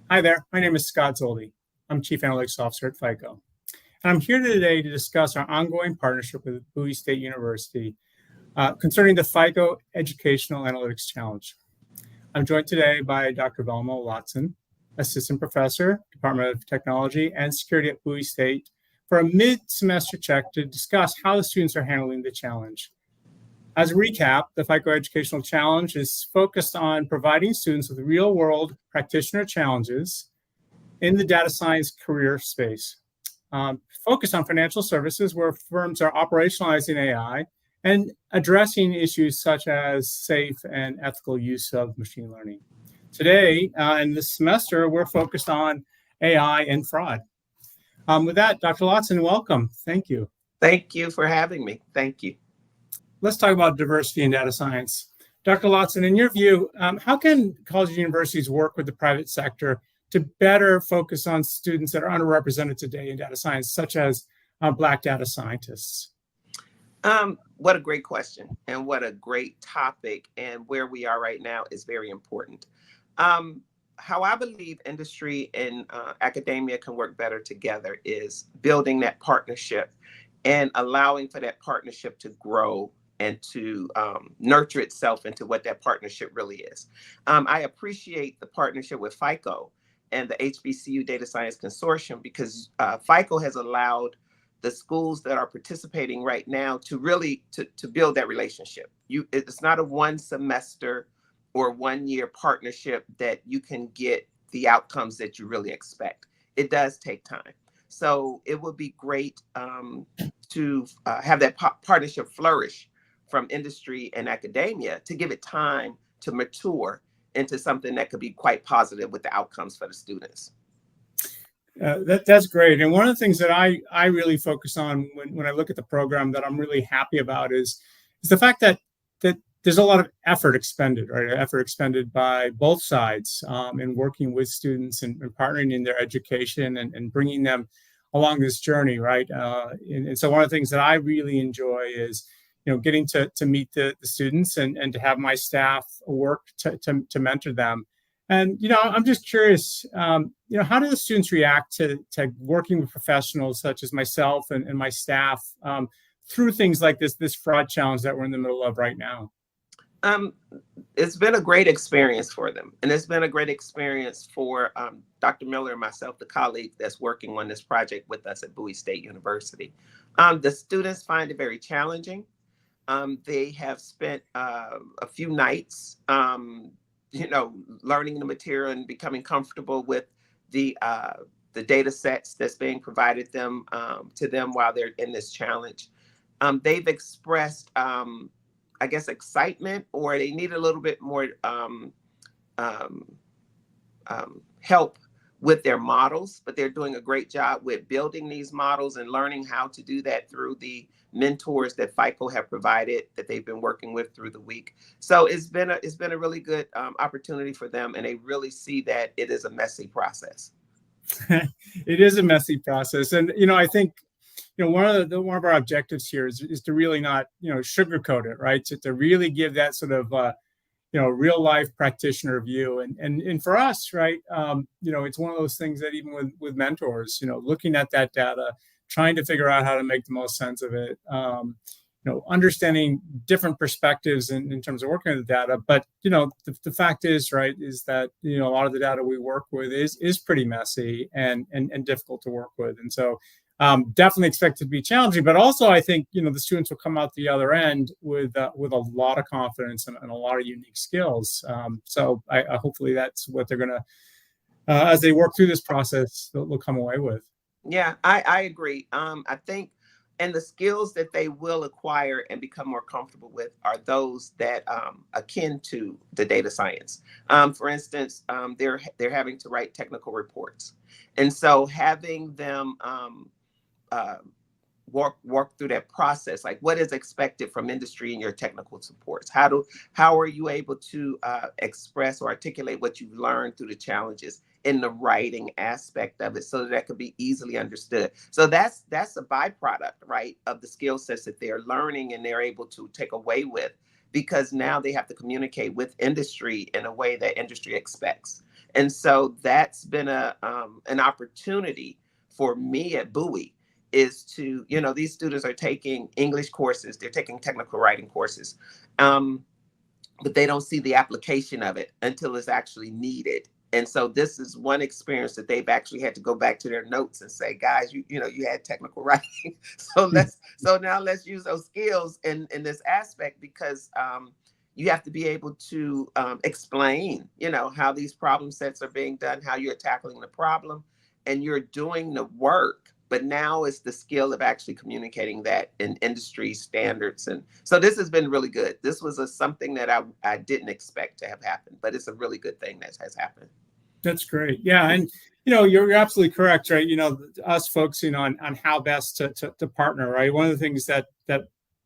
Hi there, my name is Scott Zoldi. I'm Chief Analytics Officer at FICO. And I'm here today to discuss our ongoing partnership with Bowie State University concerning the FICO Educational Analytics Challenge. I'm joined today by Dr. Velma Latson, Assistant Professor, Department of Technology and Security at Bowie State, for a mid-semester check to discuss how the students are handling the challenge. As a recap, the FICO Educational Challenge is focused on providing students with real-world practitioner challenges in the data science career space. Focused on financial services where firms are operationalizing AI and addressing issues such as safe and ethical use of machine learning. Today, in this semester, we're focused on AI and fraud. With that, Dr. Latson, welcome. Thank you. Thank you for having me. Thank you. Let's talk about diversity in data science. Dr. Latson, in your view, how can colleges and universities work with the private sector to better focus on students that are underrepresented today in data science, such as Black data scientists? What a great question, and what a great topic, and where we are right now is very important. How I believe industry and academia can work better together is building that partnership and allowing for that partnership to grow and to nurture itself into what that partnership really is. I appreciate the partnership with FICO and the HBCU Data Science Consortium because FICO has allowed the schools that are participating right now to really to build that relationship. It's not a one semester or 1 year partnership that you can get the outcomes that you really expect. It does take time. So it would be great to have that partnership flourish from industry and academia to give it time to mature into something that could be quite positive with the outcomes for the students. That's great. And one of the things that I really focus on when I look at the program that I'm really happy about is the fact that there's a lot of effort expended, right? Effort expended by both sides in working with students and partnering in their education and bringing them along this journey, right? And so one of the things that I really enjoy is, getting to meet the students and to have my staff work to mentor them. And, I'm just curious, how do the students react to working with professionals such as myself and my staff through things like this fraud challenge that we're in the middle of right now? It's been a great experience for them. And it's been a great experience for Dr. Miller and myself, the colleague that's working on this project with us at Bowie State University. The students find it very challenging. They have spent a few nights, learning the material and becoming comfortable with the data sets that's being provided to them while they're in this challenge. They've expressed I guess, excitement, or they need a little bit more help with their models, but they're doing a great job with building these models and learning how to do that through the mentors that FICO have provided that they've been working with through the week. So it's been a really good opportunity for them, and they really see that it is a messy process. It is a messy process, and I think one of our objectives here is to really not sugarcoat it, right? To really give that sort of real life practitioner view, and for us, right? It's one of those things that even with mentors, looking at that data, trying to figure out how to make the most sense of it, understanding different perspectives in terms of working with the data. But the fact is, right, is that a lot of the data we work with is pretty messy and difficult to work with, and so. Definitely expect it to be challenging, but also I think the students will come out the other end with a lot of confidence and a lot of unique skills. So I hopefully that's what they're gonna, as they work through this process, they'll come away with. Yeah, I agree. I think, and the skills that they will acquire and become more comfortable with are those that akin to the data science. For instance, they're having to write technical reports, and so having them work through that process, like what is expected from industry in your technical supports? How are you able to express or articulate what you've learned through the challenges in the writing aspect of it, so that could be easily understood? So that's a byproduct, right, of the skill sets that they're learning and they're able to take away with, because now they have to communicate with industry in a way that industry expects. And so that's been an opportunity for me at Bowie, is to, these students are taking English courses, they're taking technical writing courses, but they don't see the application of it until it's actually needed. And so this is one experience that they've actually had to go back to their notes and say, guys, you had technical writing. So now let's use those skills in this aspect, because you have to be able to explain, how these problem sets are being done, how you're tackling the problem, and you're doing the work. But now it's the skill of actually communicating that in industry standards. And so this has been really good. This was something that I didn't expect to have happened, but it's a really good thing that has happened. That's great. Yeah. And, you're absolutely correct, right? Us focusing on how best to partner, right? One of the things that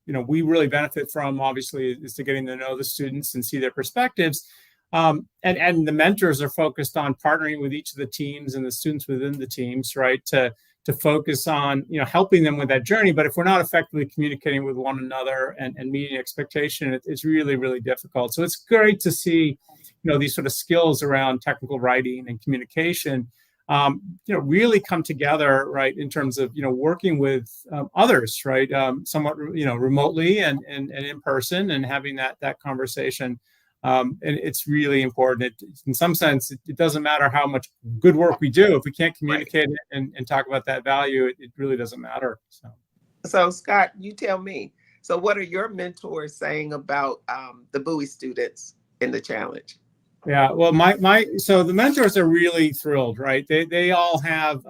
we really benefit from, obviously, is to getting to know the students and see their perspectives. And the mentors are focused on partnering with each of the teams and the students within the teams, right? To focus on, helping them with that journey. But if we're not effectively communicating with one another and meeting expectation, it's really, really difficult. So it's great to see, these sort of skills around technical writing and communication, really come together, right, in terms of, working with others, right, somewhat, remotely and in person, and having that conversation. And it's really important. In some sense, it doesn't matter how much good work we do. If we can't communicate and talk about that value, it really doesn't matter. So Scott, you tell me. So what are your mentors saying about the Bowie students in the challenge? Yeah, well, so the mentors are really thrilled, right? They all have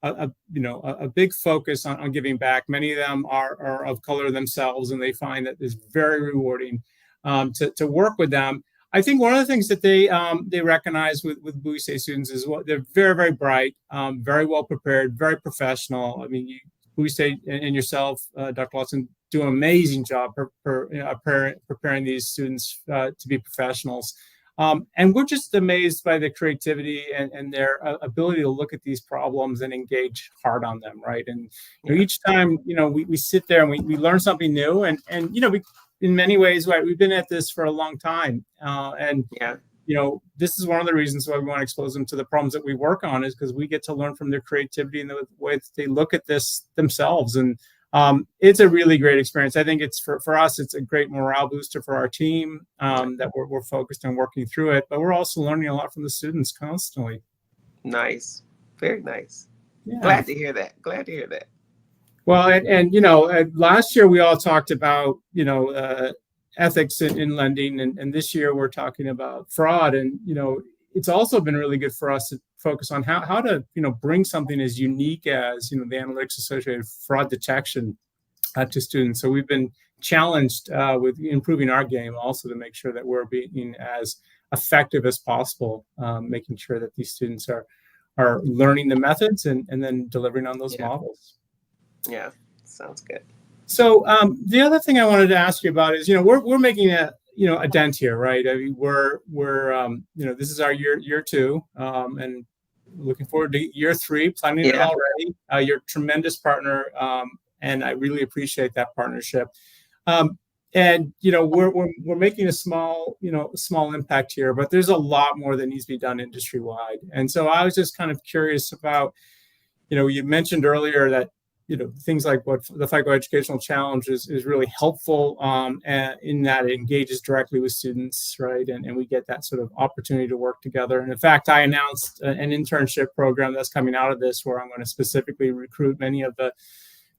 a big focus on giving back. Many of them are of color themselves, and they find that it's very rewarding to work with them. I think one of the things that they recognize with Bowie State students is they're very, very bright, very well prepared, very professional. I mean, Bowie State and yourself, Dr. Latson, do an amazing job preparing these students to be professionals. And we're just amazed by the creativity and their ability to look at these problems and engage hard on them, right? And each time, we sit there and we learn something new, and we, in many ways, right, we've been at this for a long time, this is one of the reasons why we want to expose them to the problems that we work on, is because we get to learn from their creativity and the way that they look at this themselves. And it's a really great experience. I think it's for us, it's a great morale booster for our team, that we're focused on working through it, but we're also learning a lot from the students constantly. Nice. Very nice. Yeah. Glad to hear that. Well, and last year we all talked about, ethics in lending, and this year we're talking about fraud. And, it's also been really good for us to focus on how to, bring something as unique as, the analytics associated with fraud detection to students. So we've been challenged with improving our game also to make sure that we're being as effective as possible, making sure that these students are learning the methods and then delivering on those models. Yeah, sounds good. So the other thing I wanted to ask you about is, we're making a dent here, right? I mean, we're this is our year 2, and looking forward to year 3, planning it already. You're a tremendous partner, and I really appreciate that partnership. And we're making a small impact here, but there's a lot more that needs to be done industry wide. And so I was just kind of curious about, you mentioned earlier that things like what the FICO Educational Challenge is really helpful in that it engages directly with students, right? And we get that sort of opportunity to work together. And in fact, I announced an internship program that's coming out of this, where I'm going to specifically recruit many of the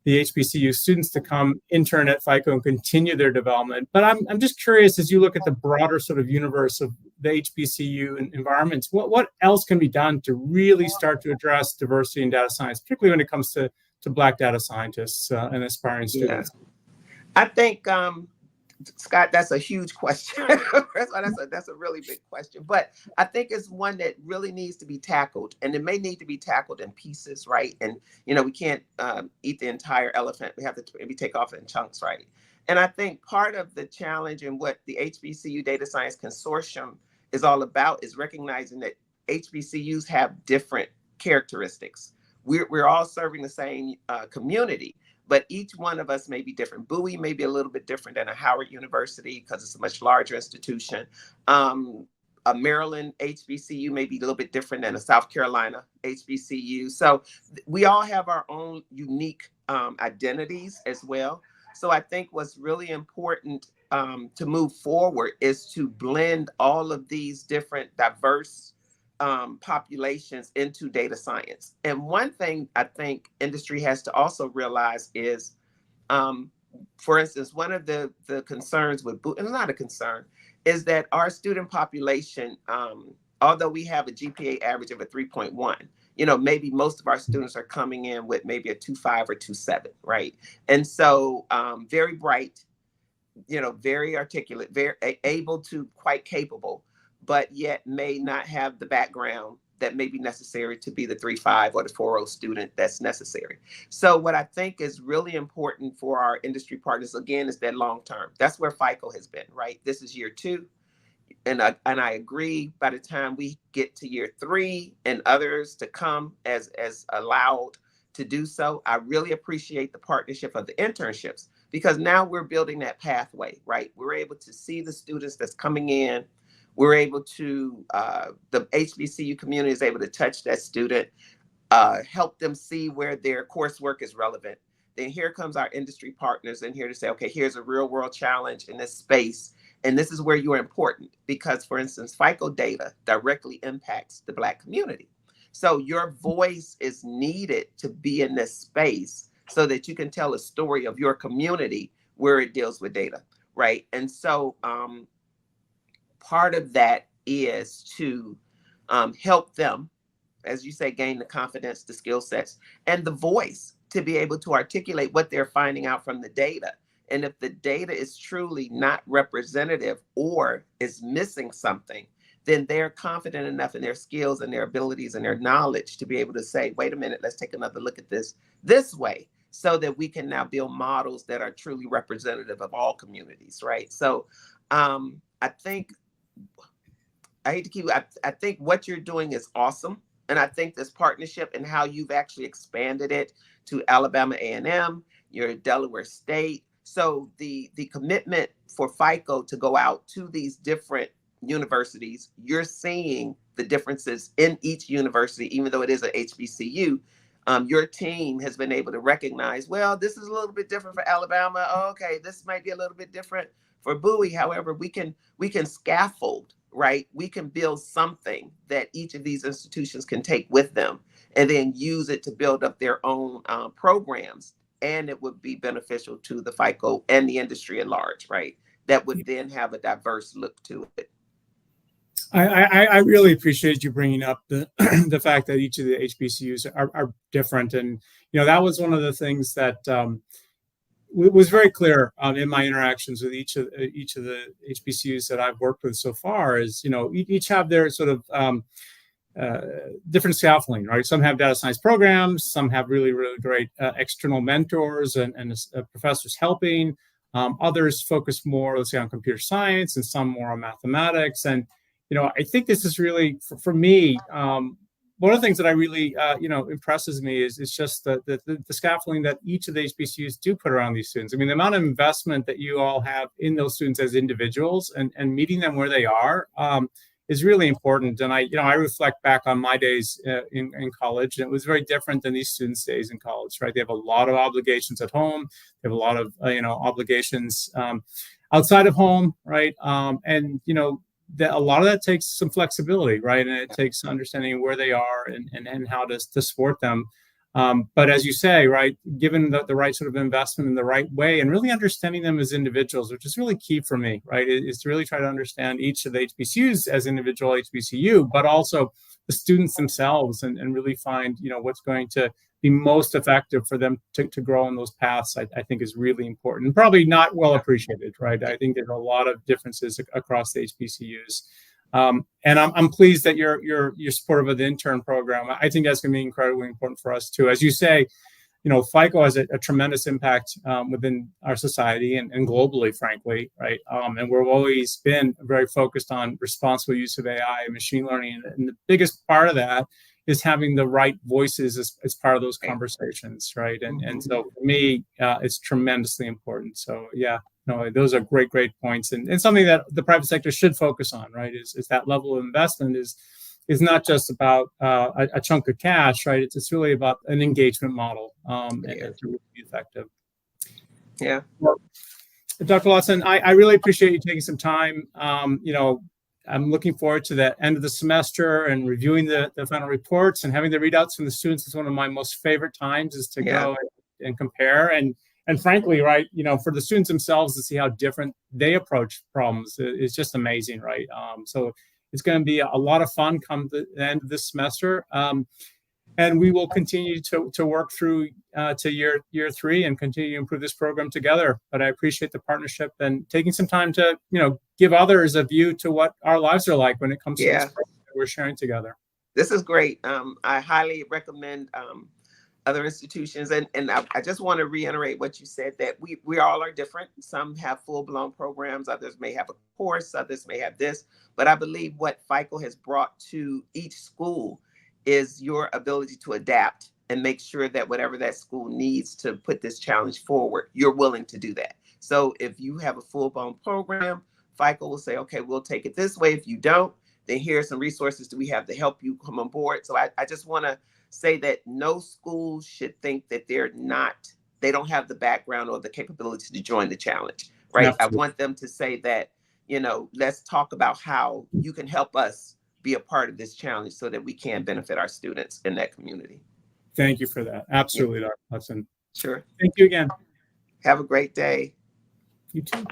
HBCU students to come intern at FICO and continue their development. But I'm just curious, as you look at the broader sort of universe of the HBCU environments, what else can be done to really start to address diversity in data science, particularly when it comes to Black data scientists and aspiring students? I think, Scott, that's a huge question. That's a really big question, but I think it's one that really needs to be tackled, and it may need to be tackled in pieces, right? And we can't eat the entire elephant. We have to maybe take off in chunks, right? And I think part of the challenge and what the HBCU Data Science Consortium is all about is recognizing that HBCUs have different characteristics. We're all serving the same community, but each one of us may be different. Bowie may be a little bit different than a Howard University because it's a much larger institution. a Maryland HBCU may be a little bit different than a South Carolina HBCU. So we all have our own unique identities as well. So I think what's really important to move forward is to blend all of these different diverse populations into data science. And one thing I think industry has to also realize is, for instance, one of the concerns with Bowie, and it's not a concern, is that our student population, although we have a GPA average of a 3.1, maybe most of our students are coming in with maybe a 2.5 or 2.7, right? And so very bright, very articulate, very able to, quite capable, but yet may not have the background that may be necessary to be the 3.5 or the 4.0 student that's necessary. So what I think is really important for our industry partners, again, is that long term. That's where FICO has been, right? This is year 2. And I agree, by the time we get to year 3 and others to come as allowed to do so, I really appreciate the partnership of the internships, because now we're building that pathway, right? We're able to see the students that's coming in. We're able to, the HBCU community is able to touch that student, help them see where their coursework is relevant. Then here comes our industry partners in here to say, okay, here's a real world challenge in this space. And this is where you're important, because, for instance, FICO data directly impacts the Black community. So your voice is needed to be in this space so that you can tell a story of your community where it deals with data, right? And so part of that is to help them, as you say, gain the confidence, the skill sets, and the voice to be able to articulate what they're finding out from the data. And if the data is truly not representative or is missing something, then they're confident enough in their skills and their abilities and their knowledge to be able to say, wait a minute, let's take another look at this way, so that we can now build models that are truly representative of all communities, right? So I think, I hate to keep, I think what you're doing is awesome. And I think this partnership and how you've actually expanded it to Alabama A&M, you're at Delaware State. So the commitment for FICO to go out to these different universities, you're seeing the differences in each university, even though it is a HBCU. Your team has been able to recognize, well, this is a little bit different for Alabama. Oh, okay, this might be a little bit different for Bowie. However, we can scaffold, right? We can build something that each of these institutions can take with them and then use it to build up their own programs. And it would be beneficial to the FICO and the industry at large, right? That would then have a diverse look to it. I really appreciate you bringing up the the fact that each of the HBCUs are different, and that was one of the things that was very clear in my interactions with each of the HBCUs that I've worked with so far. Is each have their sort of different scaffolding, right? Some have data science programs, some have really great external mentors and professors helping. Others focus more, let's say, on computer science, and some more on mathematics. And I think this is really, for me, one of the things that I really, impresses me is just the scaffolding that each of the HBCUs do put around these students. I mean, the amount of investment that you all have in those students as individuals and meeting them where they are is really important. And I reflect back on my days in college, and it was very different than these students' days in college, right? They have a lot of obligations at home. They have a lot of, obligations outside of home, right? And a lot of that takes some flexibility, right? And it takes understanding where they are and how to support them. But as you say, right, given the right sort of investment in the right way and really understanding them as individuals, which is really key for me, right, is to really try to understand each of the HBCUs as individual HBCU, but also the students themselves and really find, what's going to be most effective for them to grow on those paths, I think is really important. Probably not well appreciated, right? I think there's a lot of differences across the HBCUs. And I'm pleased that you're supportive of the intern program. I think that's going to be incredibly important for us too. As you say, FICO has a tremendous impact within our society and globally, frankly, right? And we've always been very focused on responsible use of AI and machine learning. And the biggest part of that is having the right voices as part of those conversations, right? And so for me, it's tremendously important. So yeah, No, those are great points, and something that the private sector should focus on, right? Is that level of investment is not just about a chunk of cash, right? It's really about an engagement model, and to really be effective. Yeah. Well, Dr. Latson, I really appreciate you taking some time. I'm looking forward to the end of the semester and reviewing the final reports and having the readouts from the students. It's one of my most favorite times, is to go and compare. And frankly, right, for the students themselves to see how different they approach problems is just amazing, right? So it's going to be a lot of fun come the end of this semester. And we will continue to work through to year 3 and continue to improve this program together. But I appreciate the partnership and taking some time to give others a view to what our lives are like when it comes to this program that we're sharing together. This is great. I highly recommend other institutions, and I just want to reiterate what you said, that we all are different. Some have full-blown programs, others may have a course, others may have this. But I believe what FICO has brought to each school is your ability to adapt and make sure that whatever that school needs to put this challenge forward, you're willing to do that. So if you have a full-blown program, FICO will say, okay, we'll take it this way. If you don't, then here are some resources that we have to help you come on board. So I just want to say that no school should think that they don't have the background or the capability to join the challenge, right? Absolutely. I want them to say that, let's talk about how you can help us be a part of this challenge so that we can benefit our students in that community. Thank you for that. Absolutely, Dr. Latson. Sure. Thank you again. Have a great day. You too.